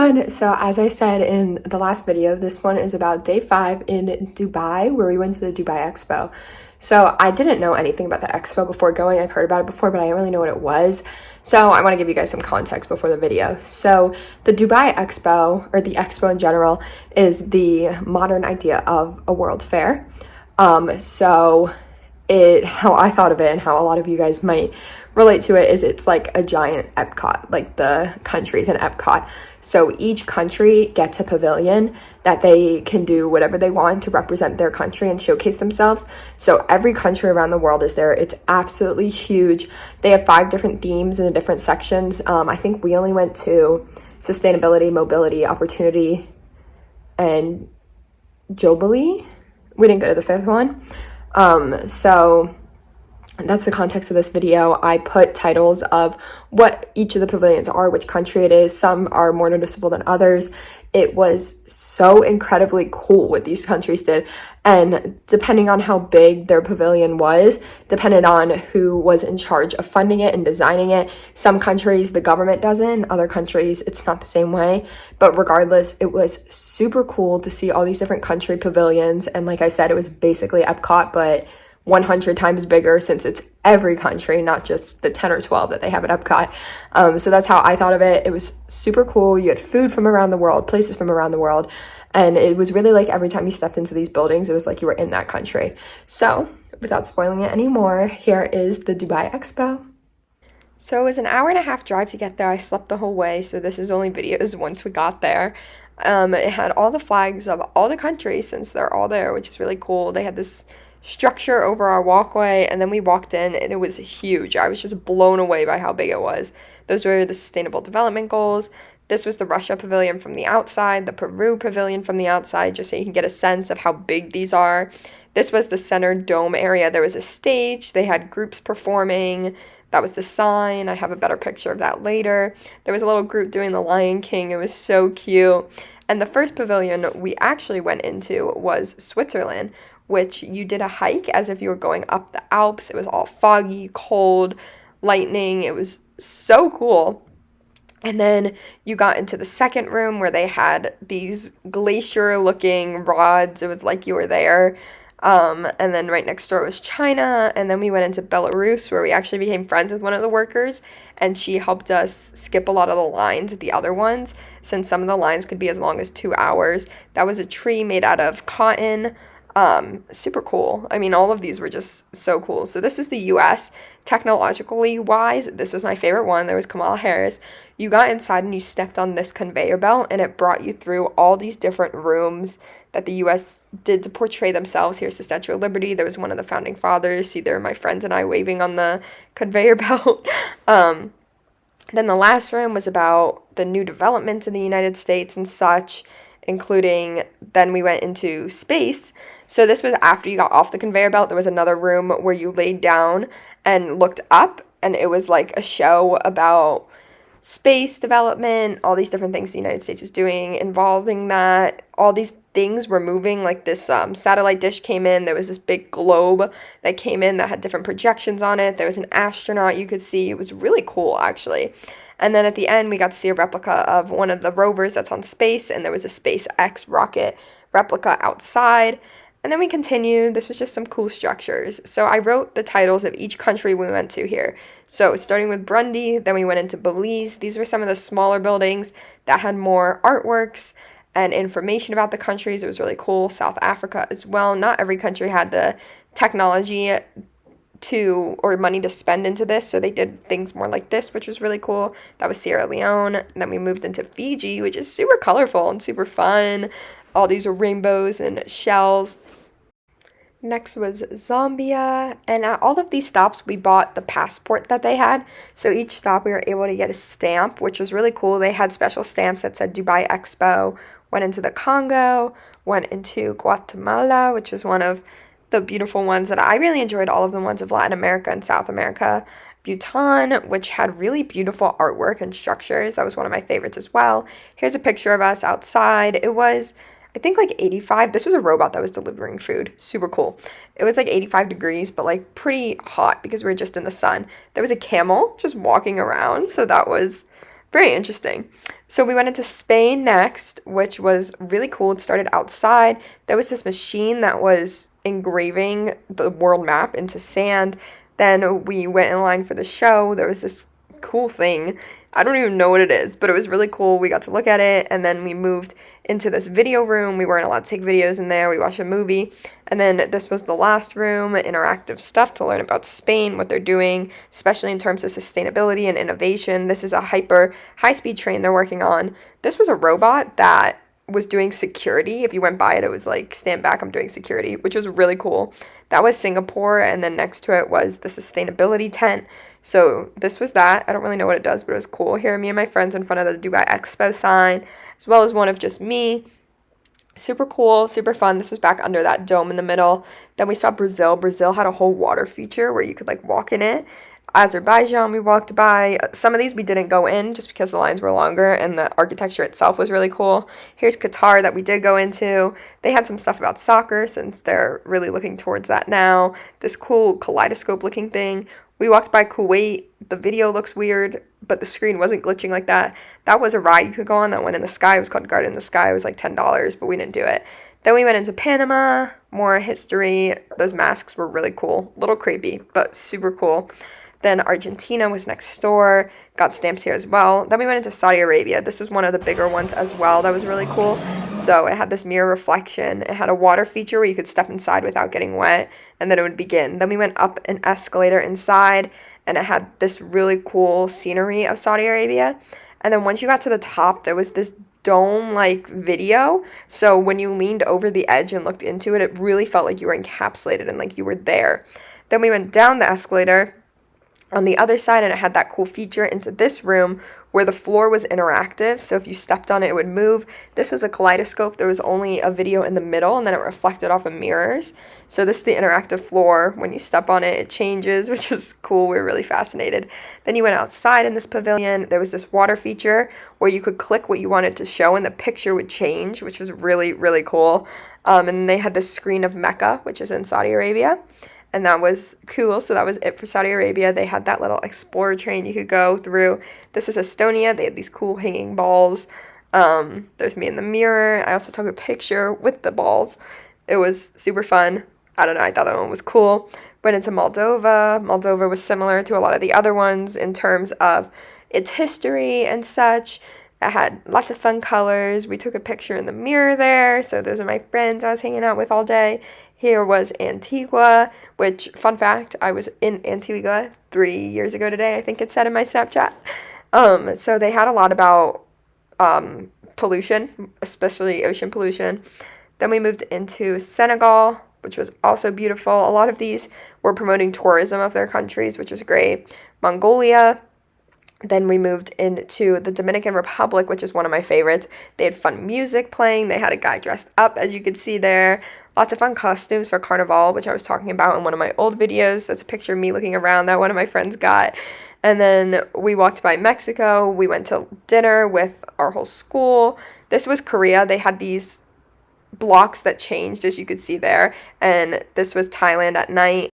everyone. So as I said in the last video, this one is about day 5 in Dubai, where we went to the Dubai Expo. So I didn't know anything about the expo before going. I've heard about it before, but I didn't really know what it was. So I want to give you guys some context before the video. So the Dubai Expo, or the expo in general, is the modern idea of a world fair. How I thought of it and how a lot of you guys might relate to it is it's like a giant Epcot, like the countries in Epcot. So each country gets a pavilion that they can do whatever they want to represent their country and showcase themselves. So every country around the world is there. It's absolutely huge. They have 5 different themes in the different sections. I think we only went to sustainability, mobility, opportunity, and jubilee. We didn't go to the 5th one. So that's the context of this video. I put titles of what each of the pavilions are, which country it is. Some are more noticeable than others. It was so incredibly cool what these countries did. And depending on how big their pavilion was, depended on who was in charge of funding it and designing it. Some countries, the government doesn't. Other countries, it's not the same way. But regardless, it was super cool to see all these different country pavilions. And like I said, it was basically Epcot, but 100 times bigger, since it's every country, not just the 10 or 12 that they have at Epcot. So that's how I thought of it. It was super cool. You had food from around the world, places from around the world. And it was really like every time you stepped into these buildings, it was like you were in that country. So without spoiling it anymore, here is the Dubai Expo. So it was an hour and a half drive to get there. I slept the whole way, so this is only videos once we got there. It had all the flags of all the countries, since they're all there, which is really cool. They had this structure over our walkway, and then we walked in and it was huge. I was just blown away by how big it was. Those were the Sustainable Development Goals. This was the Russia pavilion from the outside, the Peru pavilion from the outside, just so you can get a sense of how big these are. This was the center dome area. There was a stage. They had groups performing. That was the sign. I have a better picture of that later. There was a little group doing the Lion King. It was so cute. And the first pavilion we actually went into was Switzerland, which you did a hike as if you were going up the Alps. It was all foggy, cold, lightning. It was so cool. And then you got into the second room where they had these glacier-looking rods. It was like you were there. And then right next door was China. And then we went into Belarus, where we actually became friends with one of the workers. And she helped us skip a lot of the lines at the other ones, since some of the lines could be as long as 2 hours. That was a tree made out of cotton. Super cool. I mean, all of these were just so cool. So this was the US. Technologically wise, this was my favorite one. There was Kamala Harris. You got inside and you stepped on this conveyor belt, and it brought you through all these different rooms that the US did to portray themselves. Here's the Statue of Liberty. There was one of the founding fathers. See, there are my friends and I waving on the conveyor belt. Then the last room was about the new developments in the United States and such, including then we went into space. So this was after you got off the conveyor belt. There was another room where you laid down and looked up, and it was like a show about space development, all these different things the United States is doing involving that. All these things were moving, like this satellite dish came in. There was this big globe that came in that had different projections on it. There was an astronaut you could see. It was really cool, actually. And then at the end, we got to see a replica of one of the rovers that's on space, and there was a SpaceX rocket replica outside. And then we continued. This was just some cool structures. So I wrote the titles of each country we went to here. So starting with Burundi, then we went into Belize. These were some of the smaller buildings that had more artworks and information about the countries. It was really cool. South Africa as well. Not every country had the technology or money to spend into this, so they did things more like this, which was really cool. That was Sierra Leone. And then we moved into Fiji, which is super colorful and super fun. All these are rainbows and shells. Next was Zambia, and at all of these stops we bought the passport that they had. So each stop we were able to get a stamp, which was really cool. They had special stamps that said Dubai Expo. Went into the Congo, went into Guatemala, which was one of the beautiful ones that I really enjoyed. All of the ones of Latin America and South America. Bhutan, which had really beautiful artwork and structures. That was one of my favorites as well. Here's a picture of us outside. It was, I think, like 85. This was a robot that was delivering food. Super cool. It was like 85 degrees, but like pretty hot because we were just in the sun. There was a camel just walking around, so that was very interesting. So we went into Spain next, which was really cool. It started outside. There was this machine that was engraving the world map into sand. Then we went in line for the show. There was this cool thing. I don't even know what it is, but it was really cool. We got to look at it, and then we moved into this video room. We weren't allowed to take videos in there. We watched a movie, and then this was the last room, interactive stuff to learn about Spain, what they're doing, especially in terms of sustainability and innovation. This is a hyper high-speed train they're working on. This was a robot that was doing security. If you went by it, it was like, stand back, I'm doing security, which was really cool. That was Singapore, and then next to it was the sustainability tent. So this was that. I don't really know what it does, but it was cool. Here, me and my friends in front of the Dubai Expo sign, as well as one of just me. Super cool, super fun. This was back under that dome in the middle. Then we saw Brazil. Brazil had a whole water feature where you could like walk in it. Azerbaijan we walked by. Some of these we didn't go in just because the lines were longer and the architecture itself was really cool. Here's Qatar that we did go into. They had some stuff about soccer since they're really looking towards that now. This cool kaleidoscope looking thing. We walked by Kuwait. The video looks weird, but the screen wasn't glitching like that. That was a ride you could go on that went in the sky. It was called Garden in the Sky. It was like $10, but we didn't do it. Then we went into Panama, more history. Those masks were really cool. A little creepy, but super cool. Then Argentina was next door, got stamps here as well. Then we went into Saudi Arabia. This was one of the bigger ones as well. That was really cool. So it had this mirror reflection. It had a water feature where you could step inside without getting wet, and then it would begin. Then we went up an escalator inside, and it had this really cool scenery of Saudi Arabia. And then once you got to the top, there was this dome-like video. So when you leaned over the edge and looked into it, it really felt like you were encapsulated and like you were there. Then we went down the escalator on the other side, and it had that cool feature into this room where the floor was interactive, so if you stepped on it, it would move. This was a kaleidoscope. There was only a video in the middle, and then it reflected off of mirrors. So this is the interactive floor. When you step on it, it changes, which was cool. We were really fascinated. Then you went outside in this pavilion. There was this water feature where you could click what you wanted to show, and the picture would change, which was really, really cool. And then they had this screen of Mecca, which is in Saudi Arabia. And that was cool. So that was it for Saudi Arabia. They had that little explorer train you could go through. This was Estonia. They had these cool hanging balls. There's me in the mirror. I also took a picture with the balls. It was super fun. I don't know. I thought that one was cool. Went into Moldova. Moldova was similar to a lot of the other ones in terms of its history and such. I had lots of fun colors. We took a picture in the mirror there. So those are my friends I was hanging out with all day. Here was Antigua, which, fun fact, I was in Antigua 3 years ago today, I think it said in my Snapchat. So they had a lot about pollution, especially ocean pollution. Then we moved into Senegal, which was also beautiful. A lot of these were promoting tourism of their countries, which was great. Mongolia. Then we moved into the Dominican Republic, which is one of my favorites. They had fun music playing. They had a guy dressed up, as you could see there. Lots of fun costumes for Carnival, which I was talking about in one of my old videos. That's a picture of me looking around that one of my friends got. And then we walked by Mexico. We went to dinner with our whole school. This was Korea. They had these blocks that changed, as you could see there. And this was Thailand at night.